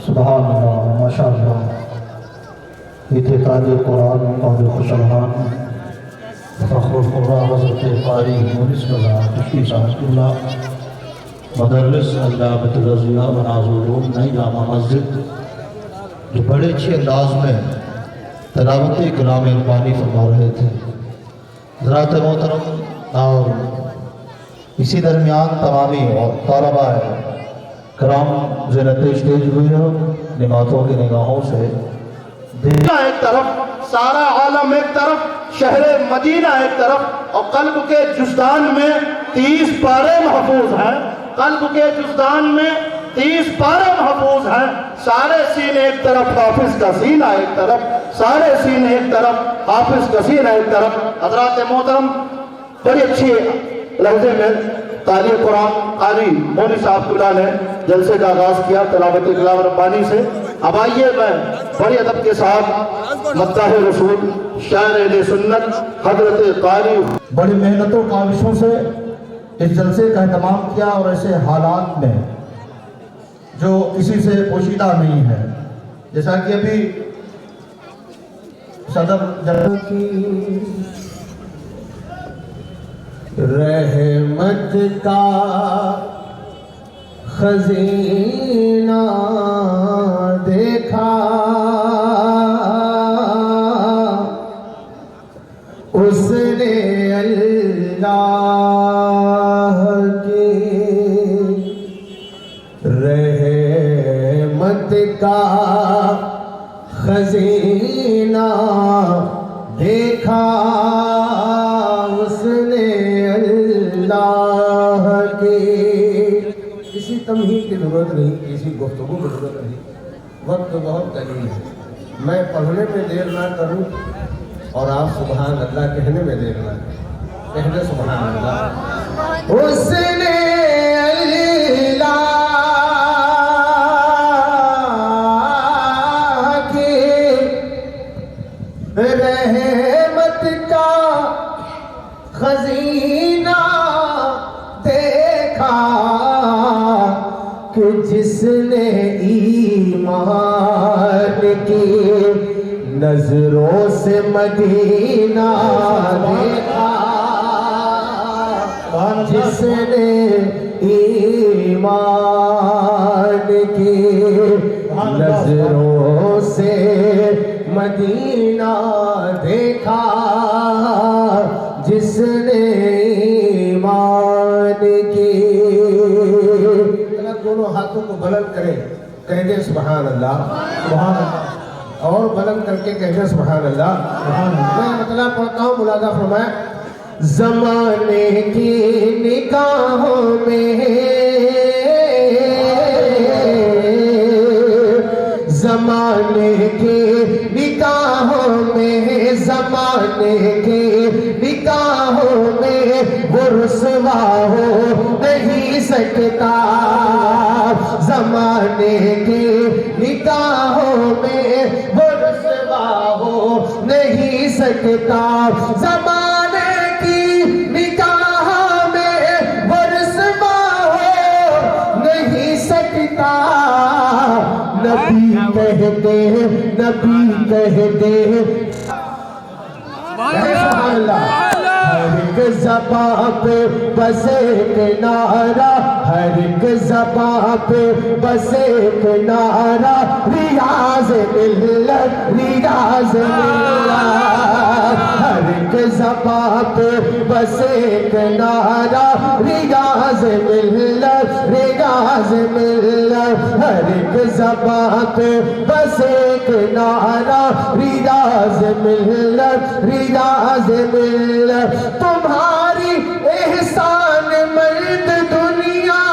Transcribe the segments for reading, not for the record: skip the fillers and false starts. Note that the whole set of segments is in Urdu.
سبحان اللہ ماشاءاللہ اعتقاد قرآن اور خوشحان فخر القرآن حضرت قاری مونس رضا چشتی صاحب اللہ مدرس علامۃ الرضیہ مناظ العلوم نئی جامع مسجد جو بڑے اچھے انداز میں تلاوت کلام ربانی فرما رہے تھے. حضرات محترم اور اسی درمیان تمامی اور طلبہ کرام زینت اسٹیج ہوئی ہو نمازوں کی نگاہوں سے ایک طرف سارا عالم ایک طرف شہر مدینہ ایک طرف اور قلب کے جزدان میں 30 پارے محفوظ ہیں. قلب کے جزدان میں 30 پارے محفوظ ہیں. سارے سینے ایک طرف حافظ کا سینہ ایک طرف سارے سینے ایک طرف حافظ کا سینہ ایک طرف. حضرات محترم بڑی اچھی لفظے میں قاری قرآن قاری مونی صاحب اللہ نے جلسے کا آغاز کیا تلاوت کلام ربانی سے. اب آئیے میں بڑی ادب کے ساتھ مداح رسول شاعر اہل سنت حضرت قاری بڑی محنتوں کاوشوں سے اس جلسے کا اہتمام کیا اور ایسے حالات میں جو کسی سے پوشیدہ نہیں ہے جیسا کہ ابھی صدر کی رحمت کا خزینہ دیکھا اس نے اللہ کی رحمت کا خزینہ دیکھا اس نے اللہ کی. کسی تمہید کی ضرورت نہیں کسی گفتگو کی ضرورت نہیں. وقت بہت قلیل ہے. میں پڑھنے میں دیر نہ کروں اور آپ سبحان اللہ کہنے میں دیر نہ کریں. کہنے سبحان اللہ. اس نے اللہ کی رحمت کا خزینہ کہ جس نے ایمان کی نظروں سے مدینہ دیکھا، جس نے ایمان کی نظروں سے مدینہ دیکھا، جس نے ایمان کی، دونوں ہاتھوں کو بلند کریں، کہہ دیں سبحان اللہ، سبحان اللہ، اور بلند کر کے کہہ دیں سبحان اللہ، سبحان اللہ۔ میں مطلب پڑھتا ہوں، ملاحظہ فرمائیں۔ زمانے کی نگاہوں میں، زمانے کی نگاہوں میں، زمانے کی نگاہوں میں وہ رسوا ہو نہیں سکتا، زمانے کی نگاہوں میں وہ رسوا ہو نہیں سکتا، زمانے کی نگاہوں میں وہ رسوا ہو نہیں سکتا۔ نبی کہتے ہیں، نبی کہتے ہیں، سبحان اللہ، ہر ایک زبان پہ بس ایک نعرہ، ہر ایک زبان پہ بس ایک نعرہ، ریاض ملت، ریاض ملت، ہر ایک زبان پہ بس ایک نعرہ، ریاض ملت، ریاض ملت، ہر ایک زبان پہ بس ایک نعرہ، ریاض ملت، ریاض ملت، تمہاری احسان مرد دنیا،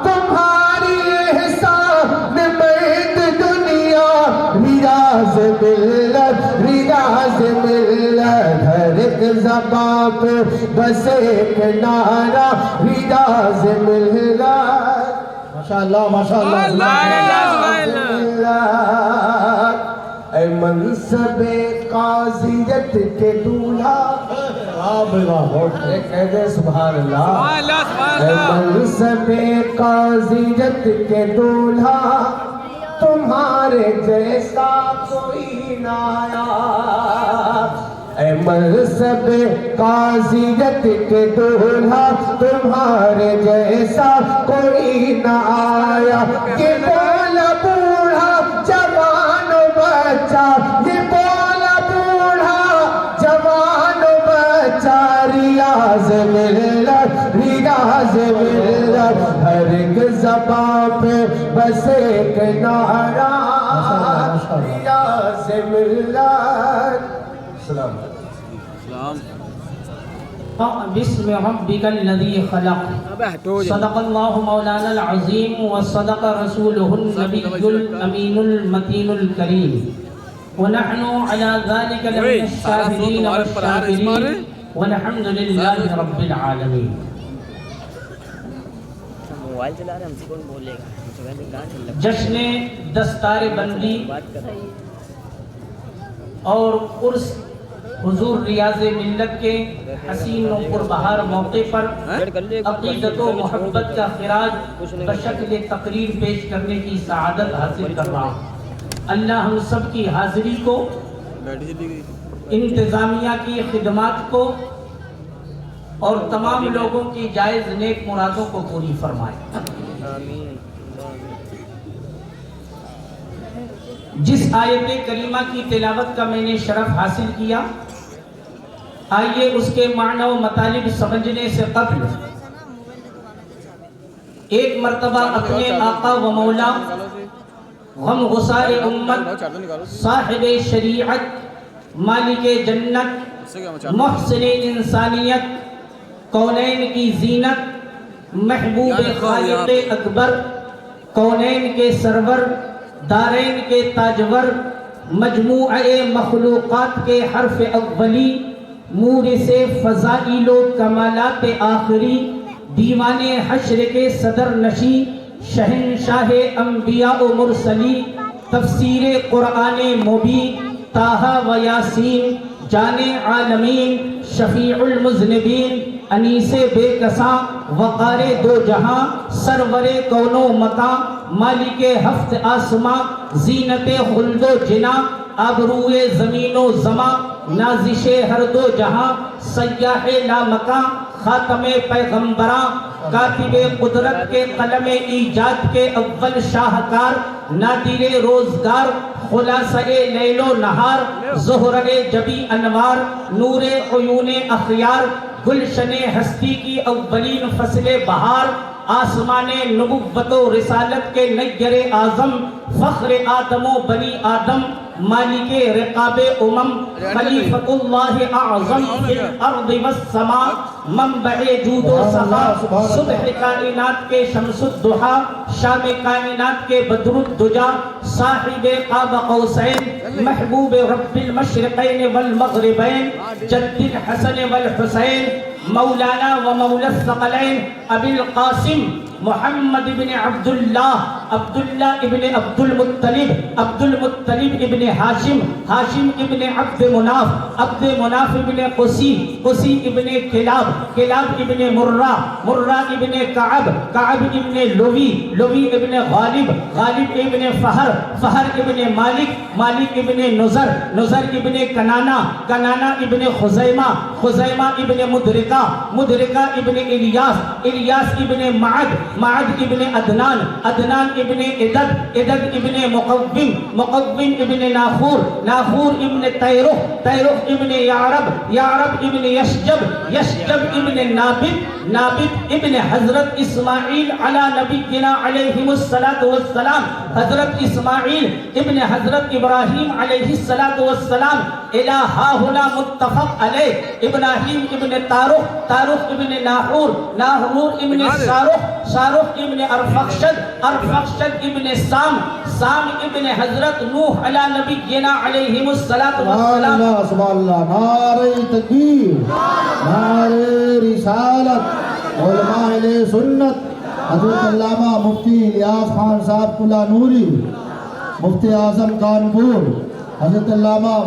تمہاری احسان مرد دنیا، ریاض ملت، ریاض ملت، ہر ایک زبان پہ بس ایک نعرہ، ریاض ملت، ماشاءاللہ ماشاءاللہ، اے منصب قاضیت کے دولہا، کہہ دے سبحان اللہ، اے منصب قاضیت کے دولہا، تمہارے جیسا کوئی نہ آیا، اے منصب قاضیت کے دولہا، تمہارے جیسا کوئی نہ آیا، یہ بولا بوڑھا جوان بچہ، یہ بولا بوڑھا جوان بچہ، ریاض ملت، ریاض ملت، ہر ایک زبان پہ بس ایک نعرہ، ریاض ملت۔ السلام علیکم۔ بسم ربک الذی خلق، صدق اللہ مولانا العظیم وصدق رسولہ النبی الامین المتین الکریم، ونحن على ذلك لمن الشاهدین والشاکرین، والحمد للہ رب العالمین۔ موبائل چلا رہے ہم سے کون بولے گا؟ جشن دستار بندی اور عرس حضور ریاض ملت کے حسین و پربہار موقع پر عقیدت و محبت کا خراج بشکل تقریر پیش کرنے کی سعادت حاصل کر رہا ہوں۔ اللہ ہم سب کی حاضری کو، انتظامیہ کی خدمات کو اور تمام لوگوں کی جائز نیک مرادوں کو پوری فرمائے۔ جس آیت کریمہ کی تلاوت کا میں نے شرف حاصل کیا، آئیے اس کے معنی و مطالب سمجھنے سے قبل ایک مرتبہ اپنے آقا و مولا، غم غسار امت، صاحب شریعت، مالک جنت، محسن انسانیت، کونین کی زینت، محبوب خالق اکبر، کونین کے سرور، دارین کے تاجور، مجموعہ مخلوقات کے حرف اولی، مورث فضائل و کمالات آخری، دیوان حشر کے صدر نشی، شہنشاہ انبیاء و مرسلی، تفسیر قرآن مبین، طٰہٰ و یاسین، جان عالمین، شفیع المذنبین، انیسے بے کساں وقارے دو جہاں سرورے کونو مکاں مالک ہفت آسماں زینت خلد و جنا آبروئے زمین و زماں نازش ہر دو جہاں سیاح لامکاں خاتم پیغمبراں کاتب قدرت کے قلم ایجاد کے اول شاہکار نادر روزگار خلاصہ لیل و نہار زہرہ جبی انوار نور عیون اخیار گلشن ہستی کی اولین فصل بہار آسمان نبوت و رسالت کے نیر اعظم فخر آدم و بنی آدم مالک رقاب خلیفۃ اللہ اعظم فی الارض والسماء منبع جود و سخا صبح کائنات کے شمس الضحا شام کائنات کے بدر الدجا صاحب قاب قوسین محبوب رب المشرقین والمغربین جد الحسن والحسین مولانا و مولا الثقلین ابی القاسم محمد ابن عبداللہ ابن عبد المطلب ابن ہاشم ابن عبد مناف ابن قسی ابن کلاب ابن مرہ ابن کعب ابن لوی ابن غالب ابن فہر ابن مالک ابن نظر ابن کنانہ ابن خزیمہ ابن مدرکہ ابن الیاس ابن معد ابن عدنان ابن عدد ابن مقوم ابن ناخور ابن تیرخ ابن یعرب ابن یشجب ابن نابد ابن حضرت اسماعیل علی نبینا علیہ الصلاۃ والسلام حضرت اسماعیل ابن حضرت ابراہیم علیہ الصلاۃ والسلام الہ ہاہنا متفق علیہ ابراہیم ابن تارخ ابن ناحور ابن شارخ ابن ارفخشد ابن سام ابن حضرت نوح علی نبینا علیہ الصلاۃ والسلام سبحان اللہ نعرہ تکبیر نعرہ رسالت علماء اہل سنت حضرت علامہ مفتی الیاس خان صاحب کلا نوری مفتی اعظم کانپور حضرت علامہ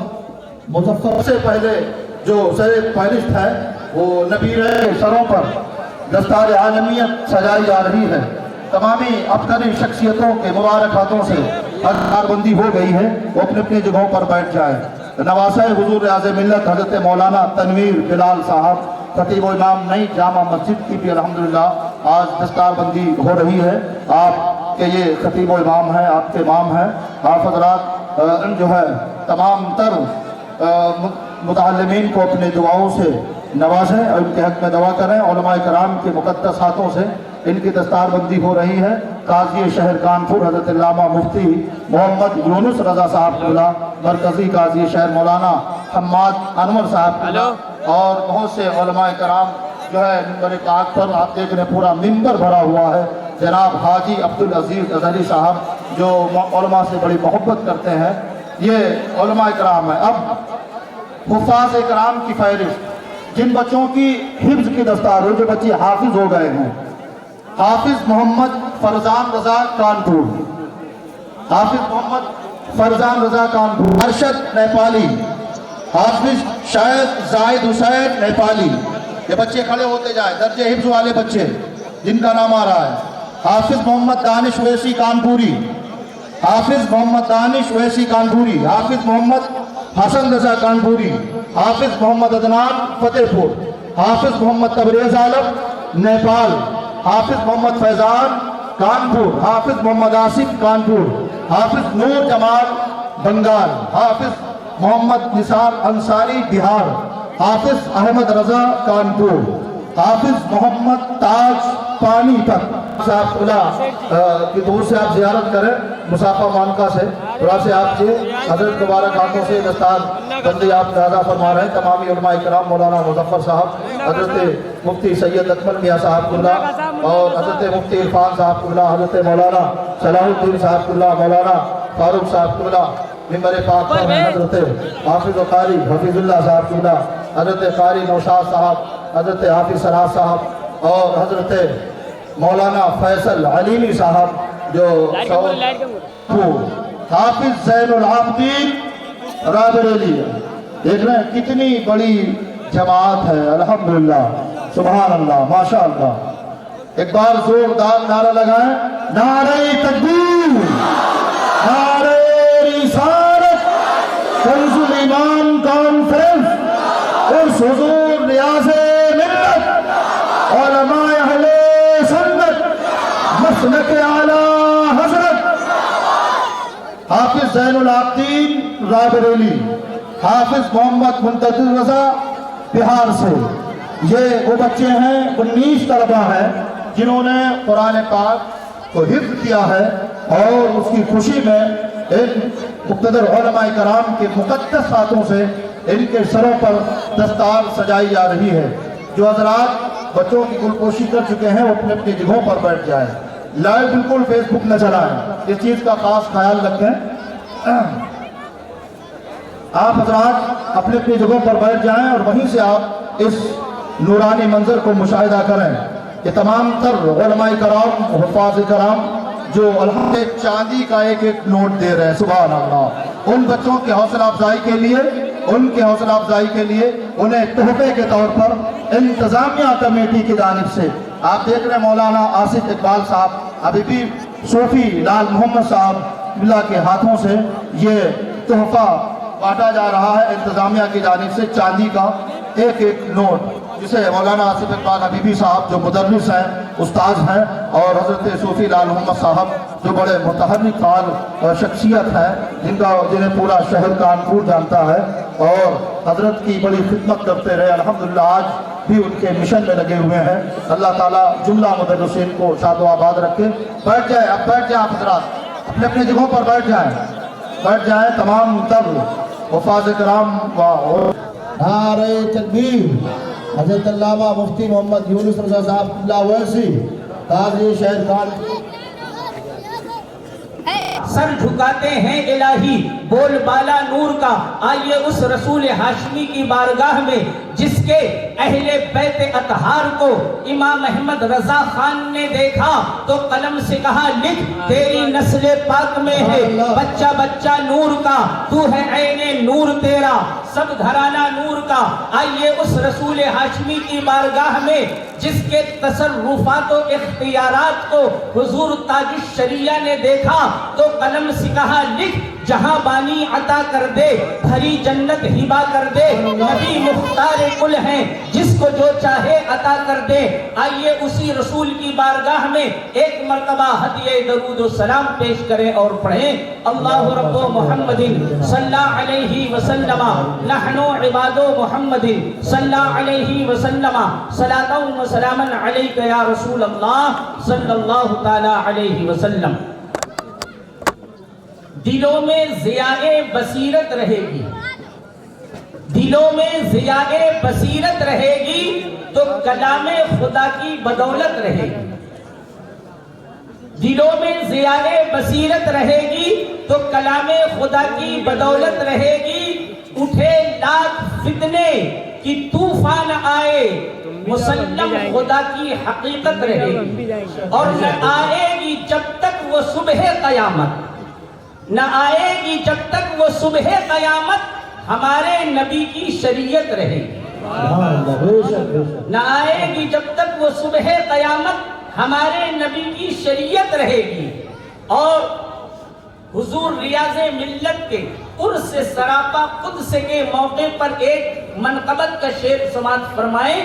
مظفر سے پہلے جو سر فہرست ہے وہ نبی سروں پر دستار عالمیت سجائی جا رہی ہے تمامی افضل شخصیتوں کے مبارک ہاتھوں سے ہتھیار بندی ہو گئی ہے وہ اپنے اپنے جگہوں پر بیٹھ جائیں نواسہ حضور ریاض ملت حضرت مولانا تنویر بلال صاحب خطیب و امام نئی جامع مسجد کی بھی الحمدللہ آج دستار بندی ہو رہی ہے آپ کے یہ خطیب و امام ہیں آپ کے امام ہیں آپ حضرات جو ہے تمام تر متعلمین کو اپنے دعاؤں سے نوازیں اور ان کے حق میں دعا کریں علماء کرام کے مقدس ہاتھوں سے ان کی دستار بندی ہو رہی ہے قاضی شہر کانپور حضرت علامہ مفتی محمد یونس رضا صاحب قبلہ مرکزی قاضی شہر مولانا حماد انور صاحب قبلہ اور بہت سے علماء کرام جو ہے ممبر پاک پر آپ دیکھ رہے پورا ممبر بھرا ہوا ہے جناب حاجی عبدالعزیز اظہری صاحب جو علماء سے بڑی محبت کرتے ہیں یہ علماء کرام ہیں اب حفاظ کرام کی فہرست جن بچوں کی حفظ کی دستار ہو جو بچے حافظ ہو گئے ہیں حافظ محمد فرزان رضا کانپور حافظ محمد فرزان رضا کانپور ارشد نیپالی حافظ شاید زائد حسین نیپالی یہ بچے کھڑے ہوتے جائیں درجہ حفظ والے بچے جن کا نام آ رہا ہے حافظ محمد دانش ویسی کانپوری حافظ محمد دانش ویسی کانپوری حافظ محمد حسن رضا کانپوری حافظ محمد عدنان فتح پور حافظ محمد تبریز عالم نیپال حافظ محمد فیضان کانپور حافظ محمد آصف کانپور حافظ نور جمال بنگال حافظ محمد نثار انصاری بہار حافظ احمد رضا کانپور حافظ محمد تاج پانی تک صاحب اللہ کی دور سے آپ زیارت کریں مسافہ مانکہ سے تھوڑا سے آپ سے حضرت مبارک ہاتھوں سے دستار بندی آپ لہذا فرما رہے ہیں تمامی علماء کرام مولانا مظفر صاحب حضرت مفتی سید اکمل میاں صاحب اللہ اور حضرت مفتی عرفان صاحب اللہ حضرت مولانا صلاح الدین صاحب اللہ مولانا فاروق صاحب اللہ ممبر پاک پر ہیں حضرت حافظ و قاری حفیظ اللہ صاحب اللہ حضرت قاری نوشاد صاحب حضرت حافظ سراج صاحب اور حضرت مولانا فیصل علیمی صاحب جو حافظ زین العابدین رابر علی دیکھ رہے ہیں کتنی بڑی جماعت ہے الحمدللہ سبحان اللہ، ماشاء اللہ۔ ایک بار زوردار نعرہ لگائیں، نعرہ تکبیر، نعرہ رسالت، کنز الایمان کانفرنس، اس حضور ریاض ملت، علماء اہل سنت، مسلک اعلیٰ حضرت حافظ زین العابدین رابریلی، حافظ محمد منتظر رضا بہار سے۔ یہ وہ بچے ہیں، 19 طلبہ ہیں جنہوں نے قرآن پاک کو حفظ کیا ہے، اور اس کی خوشی میں ان مقتدر علماء کرام کے مقدس ہاتھوں سے ان کے سروں پر دستار سجائی جا رہی ہے۔ جو حضرات بچوں کی گلپوشی کر چکے ہیں وہ اپنے اپنی جگہوں پر بیٹھ جائیں، لائیو بالکل فیس بک نہ چلائیں، اس چیز کا خاص خیال رکھیں۔ آپ حضرات اپنے اپنی جگہوں پر بیٹھ جائیں اور وہیں سے آپ اس نورانی منظر کو مشاہدہ کریں۔ یہ تمام تر علماء کرام، حفاظ کرام جو الحمد چاندی کا ایک ایک نوٹ دے رہے ہیں، سبحان اللہ۔ ان بچوں کے حوصلہ افزائی کے لیے، ان کے حوصلہ افزائی کے لیے انہیں تحفے کے طور پر انتظامیہ کمیٹی کی جانب سے آپ دیکھ رہے ہیں مولانا آصف اقبال صاحب، ابھی بھی صوفی لال محمد صاحب اللہ کے ہاتھوں سے یہ تحفہ بانٹا جا رہا ہے انتظامیہ کی جانب سے، چاندی کا ایک ایک نوٹ، جسے مولانا آصف اقبال حبیبی صاحب جو مدرس ہیں، استاذ ہیں، اور حضرت صوفی لال محمد صاحب جو بڑے متحرک فعال شخصیت ہے، جنہیں پورا شہر کانپور جانتا ہے، اور حضرت کی بڑی خدمت کرتے رہے، الحمدللہ آج بھی ان کے مشن میں لگے ہوئے ہیں۔ اللہ تعالیٰ جملہ مدرسین کو شاد و آباد رکھے۔ بیٹھ جائیں، اب بیٹھ جائیں آپ حضرات، اپنے اپنے جگہوں پر بیٹھ جائیں تمام تر حفاظ کرام و نعرہ تکبیر۔ حضرت علامہ مفتی محمد یونس رضا صاحب اللہ ویسی، قاضی شہر کانپور۔ سر جھکاتے ہیں الہی بول بالا نور کا، آئیے اس رسول ہاشمی کی بارگاہ میں جس کے اہل بیت اطہار کو امام احمد رضا خان نے دیکھا تو قلم سے کہا لکھ تیری نسل پاک میں ہے بچہ بچہ نور کا، تو ہے عین نور تیرا سب گھرانہ نور کا۔ آئیے اس رسول ہاشمی کی بارگاہ میں جس کے تصرفات و اختیارات کو حضور تاج الشریعہ نے دیکھا تو قلم سے کہا لکھ جہاں بانی عطا کر دے بھری جنت ہبا کر دے، نبی مختار کل ہیں جس کو جو چاہے عطا کر دے۔ آئیے اسی رسول کی بارگاہ میں ایک مرتبہ ہدیہ درود و سلام پیش کریں اور پڑھیں۔ اللہ رب محمد صلی علیہ وسلم نحن عباد محمد صلی علیہ وسلم صلاۃ و سلاما علیک یا رسول اللہ صلی اللہ تعالی علیہ وسلم۔ دلوں میں ضیاء بصیرت رہے گی، دلوں میں ضیاء بصیرت رہے گی تو کلام خدا کی بدولت رہے گی، دلوں میں ضیاء بصیرت رہے گی تو کلام خدا کی بدولت رہے گی۔ اٹھے لاکھ فتنے کی طوفان آئے مسلم خدا کی حقیقت رہے گی، اور نہ آئے گی جب تک وہ صبح قیامت، نہ آئے گی جب تک وہ صبح قیامت ہمارے نبی کی شریعت رہے گی، نہ آئے گی جب تک وہ صبح قیامت ہمارے نبی کی شریعت رہے گی۔ اور حضور ریاض ملت کے عرس سراپا قدس کے موقع پر ایک منقبت کا شعر سماعت فرمائے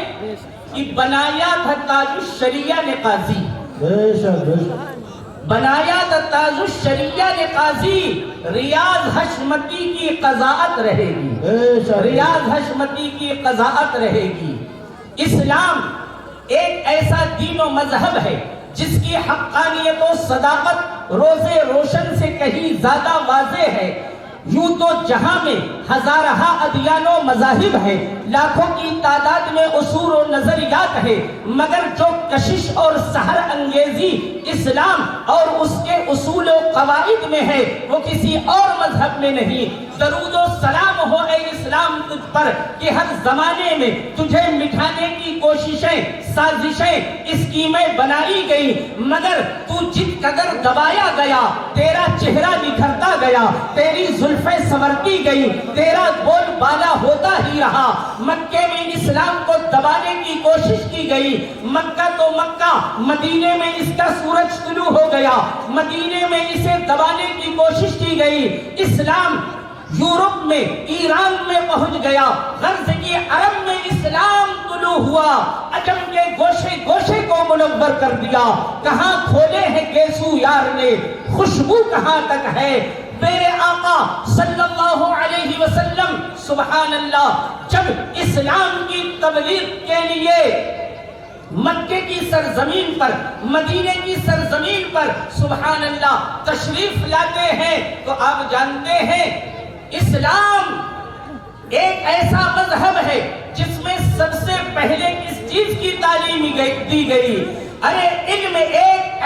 کہ بنایا تھا تاج الشریعہ نے قاضی، بنایا تھا تاج الشریعہ نے قاضی، ریاض حشمتی کی قضاءت رہے گی، ریاض حشمتی کی قضاءت رہے گی۔ اسلام ایک ایسا دین و مذہب ہے جس کی حقانیت و صداقت روز روشن سے کہیں زیادہ واضح ہے۔ یوں تو جہاں میں ہزارہ ادیان و مذاہب ہے، لاکھوں کی تعداد میں اصول و نظریات ہے، مگر جو کشش اور سحر انگیزی اسلام اور اس کے اصول و قواعد میں ہے وہ کسی اور مذہب میں نہیں۔ درود و سلام ہو اے اسلام تجھ پر کہ ہر زمانے میں تجھے مٹھانے کی کوششیں، سازشیں، اسکیمیں بنائی گئی، مگر تو جت قدر دبایا گیا، تیرا چہرہ نکھرتا گیا، تیری زلفیں سنورتی گئی، تیرا بول بالا ہوتا ہی رہا۔ مکے میں اسلام کو دبانے کی کوشش کی گئی، مکہ تو مکہ، مدینے میں اس کا سورج طلوع ہو گیا، مدینے میں اسے دبانے کی کوشش کی گئی۔ اسلام یورپ میں، ایران میں پہنچ گیا، غرض کی عرب میں اسلام طلوع ہوا، عجم کے گوشے گوشے کو منور کر دیا۔ کہاں کھولے ہیں گیسو یار نے، خوشبو کہاں تک ہے میرے آقا صلی اللہ علیہ وسلم۔ سبحان اللہ، جب اسلام کی تبلیغ کے لیے مکے کی سرزمین پر، مدینے کی سرزمین پر سبحان اللہ تشریف لاتے ہیں تو آپ جانتے ہیں اسلام ایک ایسا مذہب ہے جس میں سب سے پہلے کس چیز کی تعلیم دی گئی؟ ارے علم ایک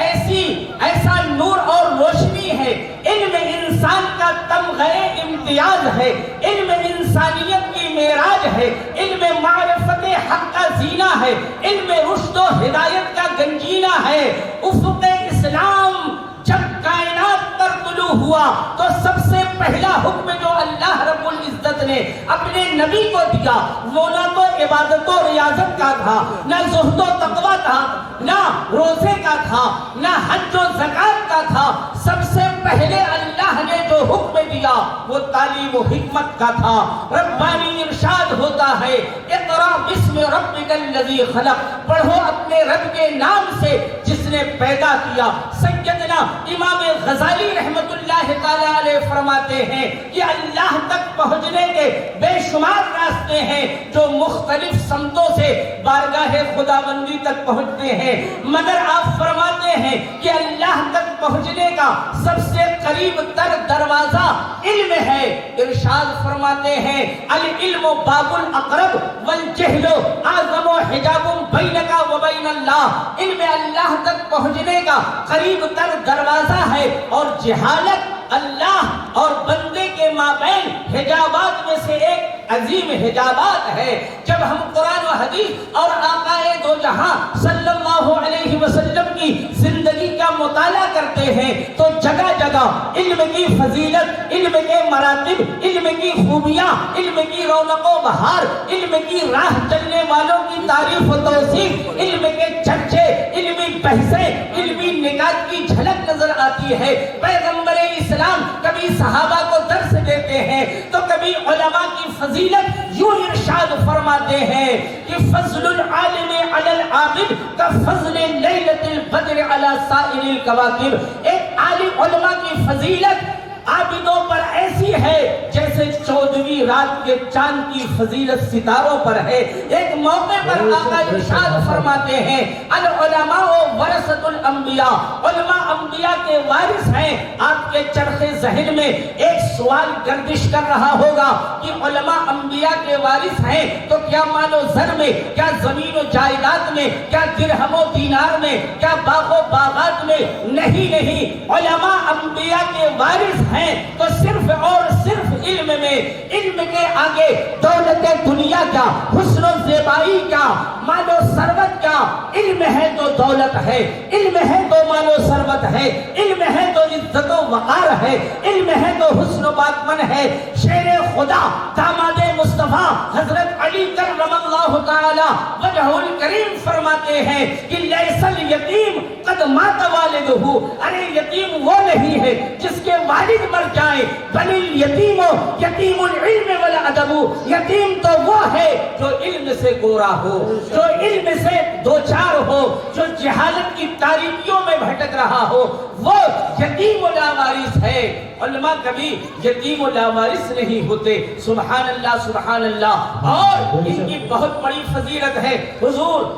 ایسا نور اور روشنی ہے، علم انسان کا تمغہ امتیاز ہے، علم انسانیت کی معراج ہے، علم معرفت حق کا زینہ ہے، علم رشد و ہدایت کا گنجینہ ہے۔ افق اسلام جب کائنات پر طلوع ہوا تو سب سے پہلا حکم جو اللہ رب العزت نے اپنے نبی کو دیا وہ نہ تو عبادت و ریاضت کا تھا، نہ زہد و تقوی تھا، نہ روزے کا تھا، نہ حج و زکات کا تھا۔ سب سے پہلے اللہ نے جو حکم دیا وہ تعلیم و حکمت کا تھا۔ ربانی ارشاد ہوتا ہے اقرا بسم ربک الذی خلق، پڑھو اپنے رب کے نام سے جس نے پیدا کیا۔ سیدنا امام غزالی رحمت اللہ تعالی علیہ فرماتے ہیں کہ اللہ تک پہنچنے کے بے شمار راستے ہیں جو مختلف سمتوں سے بارگاہ خداوندی تک پہنچتے ہیں، مگر آپ فرماتے ہیں کہ اللہ تک پہنچنے کا سب سے قریب تر دروازہ علم ہے۔ ارشاد فرماتے ہیں العلم باب الاقرب والجہل اعظم حجاب بینک و بین اللہ، علم اللہ تک پہنچنے کا قریب تر دروازہ ہے اور جہالت اللہ اور بندے کے مابین حجابات میں سے ایک عظیم حجابات ہے۔ جب ہم قرآن و حدیث اور آقا دو جہاں صلی اللہ علیہ وسلم کی زندگی کا مطالعہ کرتے ہیں تو جگہ جگہ علم کی فضیلت، علم کے مراتب، علم کی خوبیاں، علم کی رونق و بہار، علم کی راہ چلنے والوں کی تعریف و توصیف، علم کے چرچے، علمی بحثیں، علمی نکات کی جھلک نظر آتی ہے۔ پیغمبر اسلام کبھی صحابہ کو درس دیتے ہیں تو کبھی علماء کی فضیلت یوں ارشاد فرماتے ہیں کہ فضل العالم علی العابد کا فضل لیلۃ البدر علی سائر الکواکب، ایک عالم علماء کی فضیلت عابدوں پر ایسی ہے جیسے 14ویں رات کے چاند کی فضیلت ستاروں پر ہے۔ ایک موقع پر آقا ارشاد فرماتے ہیں العلماء ورثۃ الانبیاء، علماء انبیاء کے وارث ہیں۔ آپ کے چرخ ذہن میں ایک سوال گردش کر رہا ہوگا کہ علماء انبیاء کے وارث ہیں تو کیا مال و زر میں، کیا زمین و جائیداد میں، کیا درہم و دینار میں، کیا باغ و باغات میں؟ نہیں، علماء انبیاء کے وارث ہیں تو صرف اور صرف علم میں، علم کے آگے دولت دنیا کیا، حسن و زیبائی کیا، مال و ثروت کیا؟ علم ہے تو دولت ہے، علم ہے تو مال و ثروت ہے، علم ہے تو عزت و وقار ہے، علم ہے تو حسن و باطمن ہے۔ شیر خدا داماد مصطفیٰ حضرت علی کرم اللہ تعالی وجہ الکریم فرماتے ہیں کہ لیس الیتیم قد مات والدہ، ارے یتیم وہ نہیں ہے جس کے والد مر جائیں، بل الیتیم یتیم العلم والادب، یتیم تو وہ ہے جو علم سے گورا ہو، جو علم سے دوچار ہو، جو جہالت کی تاریکیوں میں بھٹک رہا ہو، وہ یتیم و لاوارث ہے۔ علماء کبھی یتیم و لاوارث نہیں ہوتے۔ سبحان اللہ، سبحان اللہ۔ اور ان کی بہت بڑی فضیلت ہے۔ حضور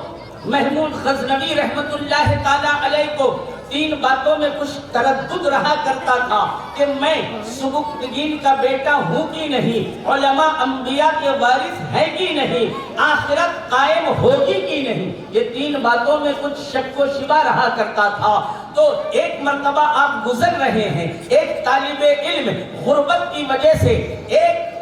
محمود غزنوی رحمت اللہ تعالی علیہ کو 3 باتوں میں کچھ تردد رہا کرتا تھا کہ میں سبکتگین کا بیٹا ہوں کی نہیں، علماء انبیاء کے وارث ہے کی نہیں، آخرت قائم ہوگی کی نہیں۔ یہ 3 باتوں میں کچھ شک و شبہ رہا کرتا تھا۔ تو ایک مرتبہ آپ گزر رہے ہیں، ایک طالب علم غربت کی وجہ سے ایک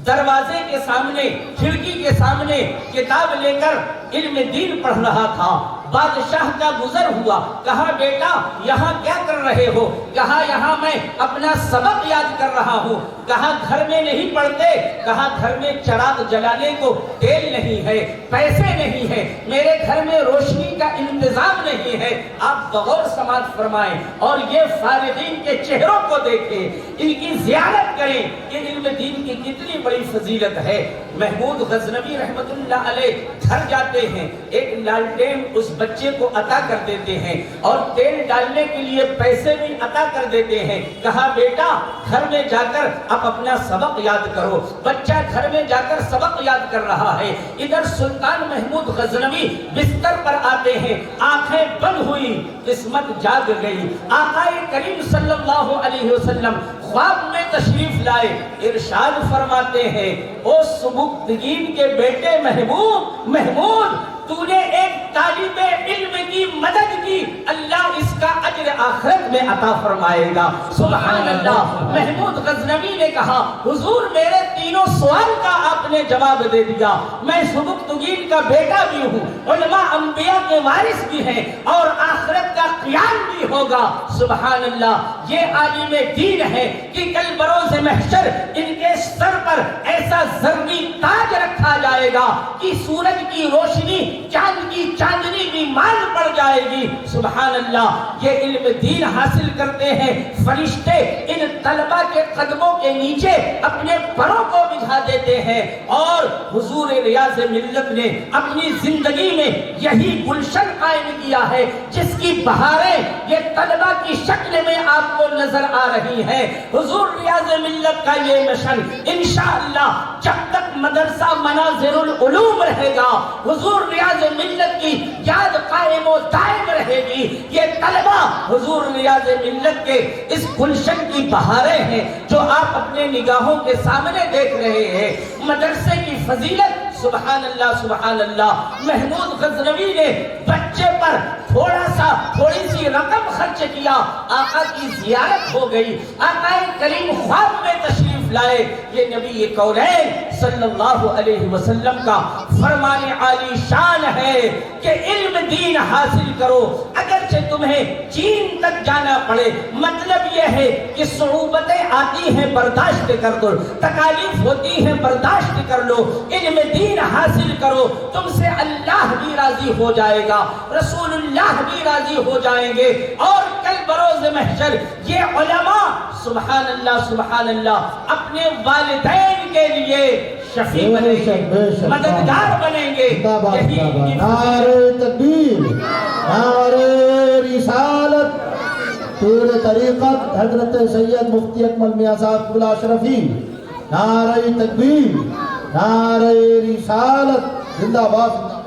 دروازے کے سامنے، کھڑکی کے سامنے کتاب لے کر علم دین پڑھ رہا تھا۔ بادشاہ کا گزر ہوا، کہا بیٹا یہاں کیا کر رہے ہو؟ کہا یہاں میں اپنا سبق یاد کر رہا ہوں۔ کہا گھر میں نہیں پڑھتے؟ کہا گھر میں چراغ جلانے کو تیل نہیں ہے، پیسے نہیں ہے، میرے گھر میں روشنی کا انتظام نہیں ہے۔ آپ بغور سماعت فرمائیں اور یہ فارغین کے چہروں کو دیکھیں، ان کی زیارت کریں کہ علم دین کی کتنی بڑی فضیلت ہے۔ محمود غزنوی رحمت اللہ علیہ گھر جاتے ہیں، ایک لالٹین اس بچے کو عطا کر دیتے ہیں اور تیل ڈالنے کے لیے پیسے بھی عطا کر دیتے ہیں۔ کہا بیٹا گھر میں جا کر اب اپنا سبق یاد کرو۔ بچہ گھر میں جا کر سبق یاد کر رہا ہے۔ ادھر سلطان محمود غزنوی بستر پر آتے ہیں، آنکھیں بند ہوئی، قسمت جاگ گئی۔ آقا کریم صلی اللہ علیہ وسلم خواب میں تشریف لائے، ارشاد فرماتے ہیں او سبکتگین کے بیٹے محمود تو نے ایک طالب علم کی مدد کی، اللہ اس کا اجر آخرت میں عطا فرمائے گا۔ سبحان اللہ۔ محمود غزنوی نے کہا حضور میرے تینوں سوال کا آپ نے جواب دے دیا، میں سبکتگین کا بیٹا بھی ہوں، علماء انبیاء کے وارث بھی ہیں اور آخرت کا قیام بھی ہوگا۔ سبحان اللہ۔ یہ عالم دین ہے کہ کل بروز محشر ان کے سر پر ایسا زرعی تاج رکھا جائے گا کہ سورج کی روشنی چاند کی چاندنی بھی مان پڑ جائے گی۔ سبحان اللہ۔ یہ علم دین حاصل کرتے ہیں، فرشتے ان طلبہ کے قدموں کے نیچے اپنے پروں کو بجھا دیتے ہیں، اور حضور ریاض ملت نے اپنی زندگی میں یہی گلشن قائم کیا ہے جس کی بہاریں یہ طلبہ کی شکل میں آپ کو نظر آ رہی ہیں۔ حضور ریاض ملت کا یہ مشن انشاءاللہ جب تک مدرسہ مناظر العلوم رہے گا، حضور ریاض ملت کی یاد قائم و دائم رہے گی۔ یہ طلبہ حضور ریاض ملت کے اس گلشن کی بہاریں ہیں جو آپ اپنے نگاہوں کے سامنے دیکھ رہے ہیں۔ مدرسے کی فضیلت سبحان اللہ سبحان اللہ۔ محمود غزنوی نے بچے پر تھوڑی سی رقم خرچ کیا، آقا کی زیارت ہو گئی۔ آقا کریم خواب میں تشریف لائے۔ یہ نبی کونین صلی اللہ علیہ وسلم کا فرمان عالی شان ہے کہ علم دین حاصل کرو، اگرچہ تمہیں چین تک جانا پڑے۔ مطلب یہ ہے کہ صعوبتیں آتی ہیں برداشت کر دو، تکالیف ہوتی ہیں برداشت کر لو، علم دین حاصل کرو، تم سے اللہ بھی راضی ہو جائے گا، رسول اللہ بھی راضی ہو جائیں گے، اور کل بروز محشر یہ علماء سبحان اللہ سبحان اللہ اپنے والدین کے لیے شفیع بنیں گے، مددگار بنیں گے۔ نعرہ تکبیر، نعرہ رسالت، پیر طریقت حضرت سید مفتی اکمل میاں صاحب قبلہ اشرفی، نعرہ تکبیر، نعرہ رسالت، زندہ باد۔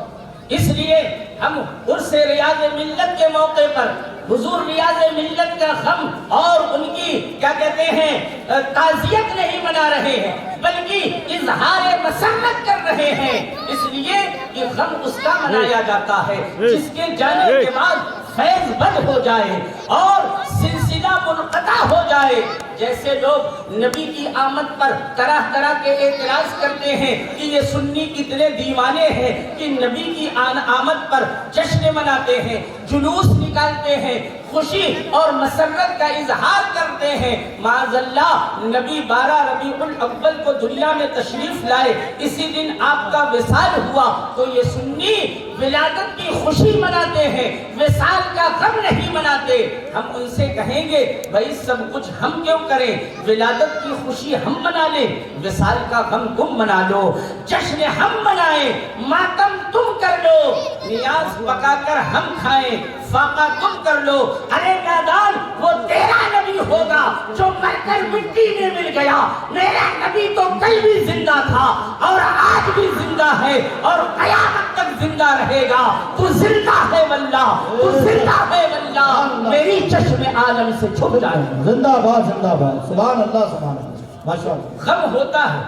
اس لیے ہم عرس ریاض ملت کے موقع پر حضور ریاض ملت کا غم اور ان کی کیا کہتے ہیں تعزیت نہیں منا رہے ہیں، بلکہ اظہار مسرت کر رہے ہیں، اس لیے کہ غم اس کا منایا جاتا ہے جس کے جانے کے بعد فیض بند ہو جائے اور سلسلہ منقطع ہو جائے۔ جیسے لوگ نبی کی آمد پر طرح طرح کے اعتراض کرتے ہیں کہ یہ سنی کتنے دیوانے ہیں کہ نبی کی آمد پر جشن مناتے ہیں، جلوس نکالتے ہیں، خوشی اور مسرت کا اظہار کرتے ہیں۔ معاذ اللہ، نبی 12 ربیع الاول کو دنیا میں تشریف لائے، اسی دن آپ کا وصال ہوا، تو یہ سنی ولادت کی خوشی مناتے ہیں، وصال کا غم نہیں مناتے۔ ہم ان سے کہیں گے بھائی سب کچھ ہم کیوں کریں، ولادت کی خوشی ہم منا لیں، وصال کا غم تم منا لو، جشن ہم منائیں، ماتم تم کر لو، نیاز پکا کر ہم کھائیں، فاقہ تم کر لو۔ ارے نادان، وہ تیرا نبی ہوگا جو مر کر مٹی میں مل گیا، میرا نبی تو کل بھی زندہ تھا اور آج بھی زندہ ہے اور قیامت تک زندہ رہے گا۔ تو زندہ ہے واللہ، تو زندہ ہے واللہ، میری چشم عالم سے چھپ جائے۔ زندہ باد، زندہ باد، سبحان اللہ سبحان اللہ، ماشاءاللہ۔ غم ہوتا ہے،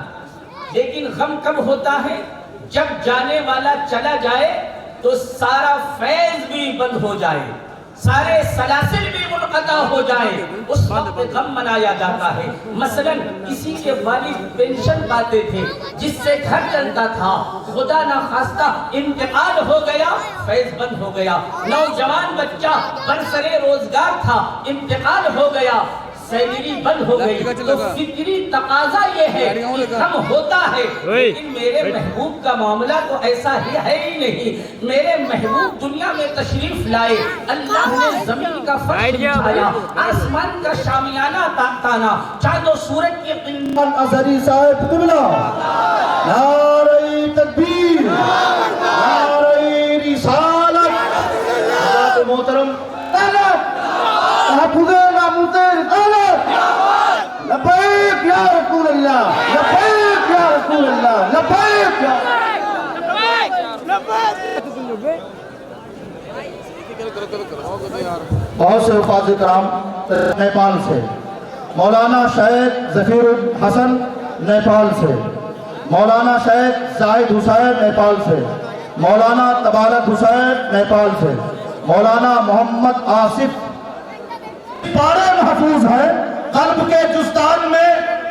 لیکن غم کب ہوتا ہے؟ جب جانے والا چلا جائے تو سارا فیض بھی بند ہو جائے۔ سارے سلاسل بھی منقطع ہو جائے، اس وقت غم منایا جاتا ہے۔ مثلاً کسی کے والد پینشن پاتے تھے جس سے گھر چلتا تھا، خدا نخواستہ انتقال ہو گیا، فیض بند ہو گیا۔ نوجوان بچہ برسرے روزگار تھا، انتقال ہو گیا، سیلری بند ہو گئی، تو فکری تقاضا یہ ہے کہ کم ہوتا ہے، لیکن میرے محبوب کا معاملہ تو ایسا ہی ہے ہی نہیں۔ میرے محبوب دنیا میں تشریف لائے، اللہ نے زمین کا فرش بچھایا، آسمان کا شامیانہ تانا، چاند و سورج کی قیمت ازہری صاحب قبلہ، نعرہ تکبیر، نعرہ رسالت۔ حضرات محترم تحفظ ناموس رسالت، لبیک یا رسول اللہ، لبیک یا رسول اللہ، لبیک یا بہت سے حفاظ کرام نیپال سے، مولانا شیخ ظفیر الحسن نیپال سے، مولانا شیخ زاہد حسین نیپال سے، مولانا تبارک حسین نیپال سے، مولانا محمد آصف پارے محفوظ ہیں، قلب کے جزدان میں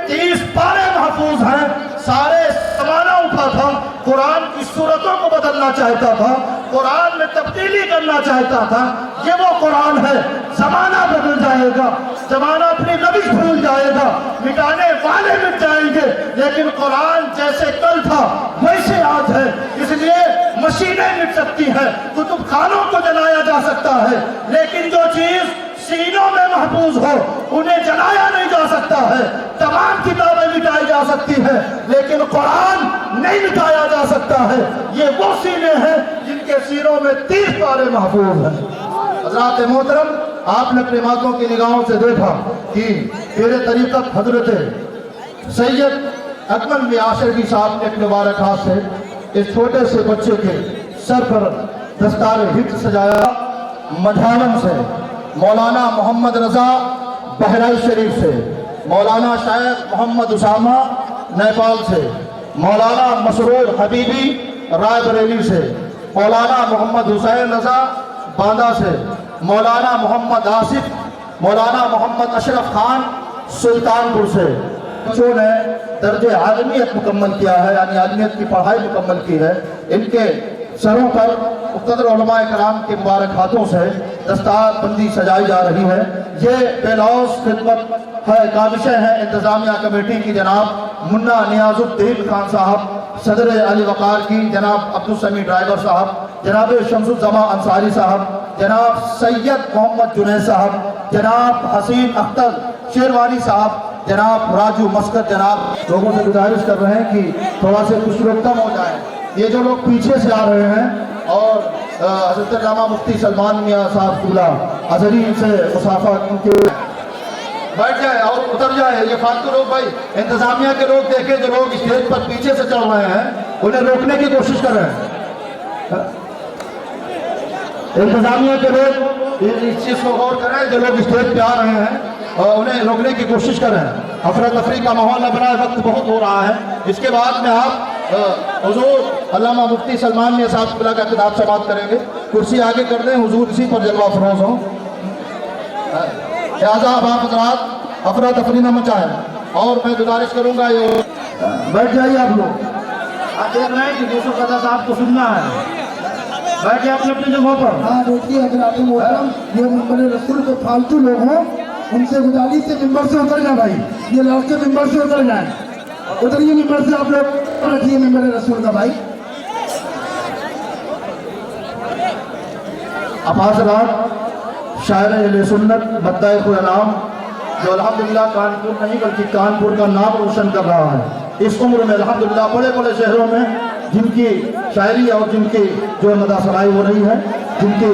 30 پارے محفوظ ہیں۔ سارے زمانہ اٹھا تھا، قرآن کی صورتوں کو بدلنا چاہتا تھا، قرآن میں تبدیلی کرنا چاہتا تھا۔ یہ وہ قرآن ہے، زمانہ بدل جائے گا، زمانہ اپنی روش بھول جائے گا، مٹانے والے مٹ جائیں گے، لیکن قرآن جیسے کل تھا ویسے آج ہے۔ اس لیے مشینیں مٹ سکتی ہیں، کتب خانوں کو جلایا جا سکتا ہے، لیکن جو چیز سینوں میں محفوظ ہو انہیں جلایا نہیں جا سکتا ہے۔ تمام کتابیں مٹائی جا سکتی ہیں، لیکن قرآن نہیں مٹایا جا سکتا ہے۔ یہ وہ سینے ہیں جن کے سینوں میں 30 پارے محفوظ ہیں۔ حضرات محترم، آپ نے اپنی ماتوں کی نگاہوں سے دیکھا کہ پیر طریقت حضرت سید اکمل میاں عاشرگی صاحب نے اپنے مبارک ہاتھ سے اس چھوٹے سے بچے کے سر پر دستار ہند سجایا۔ مجھالم سے مولانا محمد رضا بہرائچ شریف سے، مولانا شیخ محمد اسامہ نیپال سے، مولانا مسرور حبیبی رائے بریلی سے، مولانا محمد حسین رضا باندہ سے، مولانا محمد آصف، مولانا محمد اشرف خان سلطانپور سے۔ بچوں نے درجہ عالمیت مکمل کیا ہے، یعنی عالمیت کی پڑھائی مکمل کی ہے۔ ان کے سروں پر مقتدر علماء کرام کے مبارک ہاتھوں سے دستار بندی سجائی جا رہی ہے۔ یہ بے لوث خدمت ہے، کاوشیں ہیں انتظامیہ کمیٹی کی جناب منا نیاز الدین خان صاحب، صدر علی وقار کی جناب عبدالسمیع ڈرائیور صاحب، جناب شمس الزما انصاری صاحب، جناب سید محمد جنید صاحب، جناب حسین اختر شیروانی صاحب، جناب راجو مسکت، جناب لوگوں سے گزارش کر رہے ہیں کہ تھوڑا سے کچھ لوگ کم ہو جائیں۔ یہ جو لوگ پیچھے سے آ رہے ہیں اور حضرت علامہ مفتی سلمان میاں صاحب قبلہ ازہری سے مصافحہ کے بیٹھ جائے اور اتر جائے۔ یہ فالتو لوگ بھائی انتظامیہ کے لوگ دیکھیں، جو لوگ اسٹیج پر پیچھے سے چڑھ رہے ہیں انہیں روکنے کی کوشش کر رہے ہیں۔ انتظامیہ کے لوگ اس چیز کو غور کریں، جو لوگ اسٹیج پہ آ رہے ہیں انہیں روکنے کی کوشش کر رہے ہیں۔ افراتفری کا ماحول نہ بنائے، وقت بہت ہو رہا ہے۔ اس کے بعد میں آپ حضور علامہ مفتی سلمان میاں صاحب قبلہ کا خطاب سماعت کریں گے۔ کرسی آگے کر دیں، حضور اسی پر جلوہ افروز ہوں۔ لہٰذا اب آپ حضرات افراتفری نہ مچائیں، اور میں گزارش کروں گا یہ بیٹھ جائیے آپ لوگ۔ آپ دیکھ رہے ہیں کہ دوسروں قضا صاحب کو سننا ہے، بیٹھے اپنے اپنی جگہوں پر۔ ہاں دیکھیے حضرات محترم، یہ ممبر رسول کے فالتو لوگ ہیں، ان سے گزارش سے ممبر سے اتر جائیں بھائی، یہ لڑکے ممبر سے اتر جائیں، اتریے ممبر سے، آپ لوگ رکھیے ممبر رسول کا بھائی۔ اب حضرات شاعر اہل سنت مداح الانام جو الحمدللہ کانپور نہیں بلکہ کانپور کا نام روشن کر رہا ہے اس عمر میں، الحمدللہ بڑے بڑے شہروں میں جن کی شاعری اور جن کی جو مداح سرائی ہو رہی ہے، جن کی